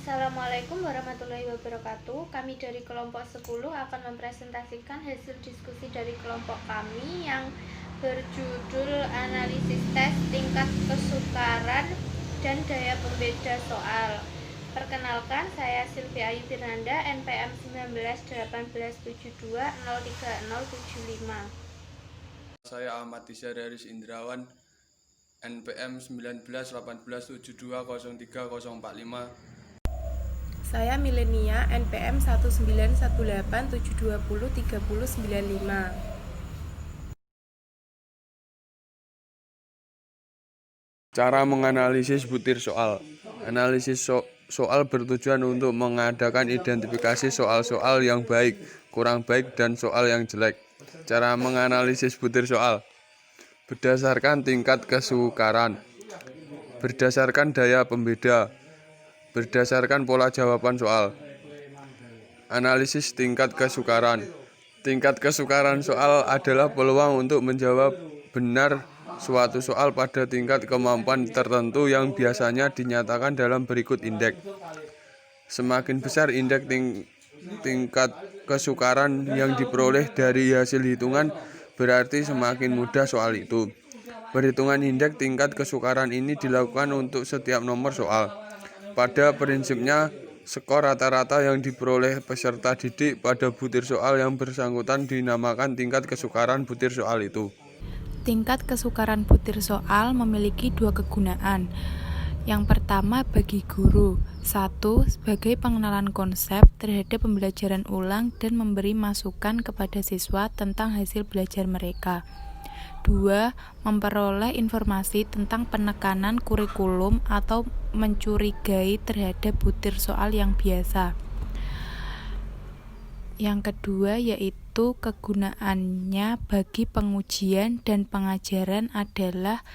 Assalamualaikum warahmatullahi wabarakatuh. Kami dari kelompok 10 akan mempresentasikan hasil diskusi dari kelompok kami yang berjudul analisis tes tingkat kesukaran dan daya pembeda soal. Perkenalkan, saya Sylvia Ayu Firnanda, NPM 191872030075. Saya Ahmad Tisyar Haris Indrawan, NPM 191872030045. Saya Milenia, NPM 191872203095. Cara menganalisis butir soal. Analisis soal bertujuan untuk mengadakan identifikasi soal-soal yang baik, kurang baik, dan soal yang jelek. Cara menganalisis butir soal. Berdasarkan tingkat kesukaran, berdasarkan daya pembeda, berdasarkan pola jawaban soal. Analisis tingkat kesukaran. Tingkat kesukaran soal adalah peluang untuk menjawab benar suatu soal pada tingkat kemampuan tertentu yang biasanya dinyatakan dalam berikut indeks. Semakin besar indeks tingkat kesukaran yang diperoleh dari hasil hitungan, berarti semakin mudah soal itu. Perhitungan indeks tingkat kesukaran ini dilakukan untuk setiap nomor soal. Pada prinsipnya, skor rata-rata yang diperoleh peserta didik pada butir soal yang bersangkutan dinamakan tingkat kesukaran butir soal itu. Tingkat kesukaran butir soal memiliki dua kegunaan. Yang pertama bagi guru. 1. Sebagai pengenalan konsep terhadap pembelajaran ulang dan memberi masukan kepada siswa tentang hasil belajar mereka. 2. Memperoleh informasi tentang penekanan kurikulum atau mencurigai terhadap butir soal yang biasa. Yang kedua yaitu kegunaannya bagi pengujian dan pengajaran adalah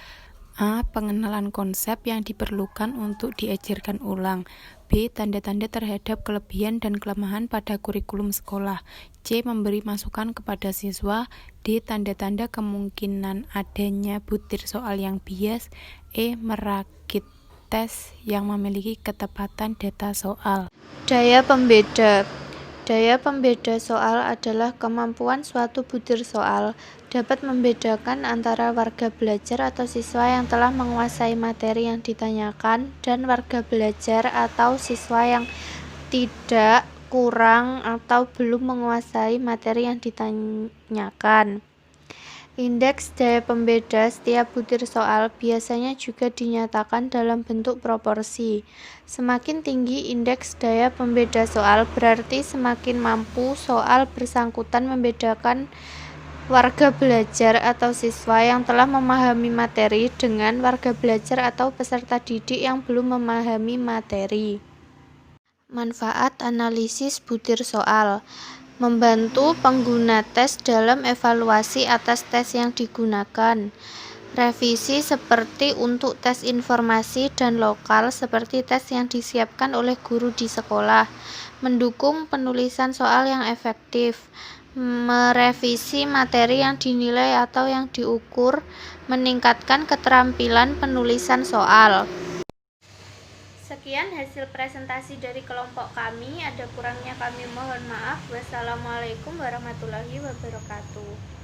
A. Pengenalan konsep yang diperlukan untuk diajarkan ulang. B. Tanda-tanda terhadap kelebihan dan kelemahan pada kurikulum sekolah. C. Memberi masukan kepada siswa. D. Tanda-tanda kemungkinan adanya butir soal yang bias. E. Merakit tes yang memiliki ketepatan data soal. Daya pembeda. Daya pembeda soal adalah kemampuan suatu butir soal dapat membedakan antara warga belajar atau siswa yang telah menguasai materi yang ditanyakan dan warga belajar atau siswa yang tidak, kurang, atau belum menguasai materi yang ditanyakan. Indeks daya pembeda setiap butir soal biasanya juga dinyatakan dalam bentuk proporsi. Semakin tinggi indeks daya pembeda soal, berarti semakin mampu soal bersangkutan membedakan warga belajar atau siswa yang telah memahami materi dengan warga belajar atau peserta didik yang belum memahami materi. Manfaat analisis butir soal. Membantu pengguna tes dalam evaluasi atas tes yang digunakan. Revisi seperti untuk tes informasi dan lokal seperti tes yang disiapkan oleh guru di sekolah. Mendukung penulisan soal yang efektif. Merevisi materi yang dinilai atau yang diukur. Meningkatkan keterampilan penulisan soal. Sekian hasil presentasi dari kelompok kami. Ada kurangnya kami mohon maaf. Wassalamualaikum warahmatullahi wabarakatuh.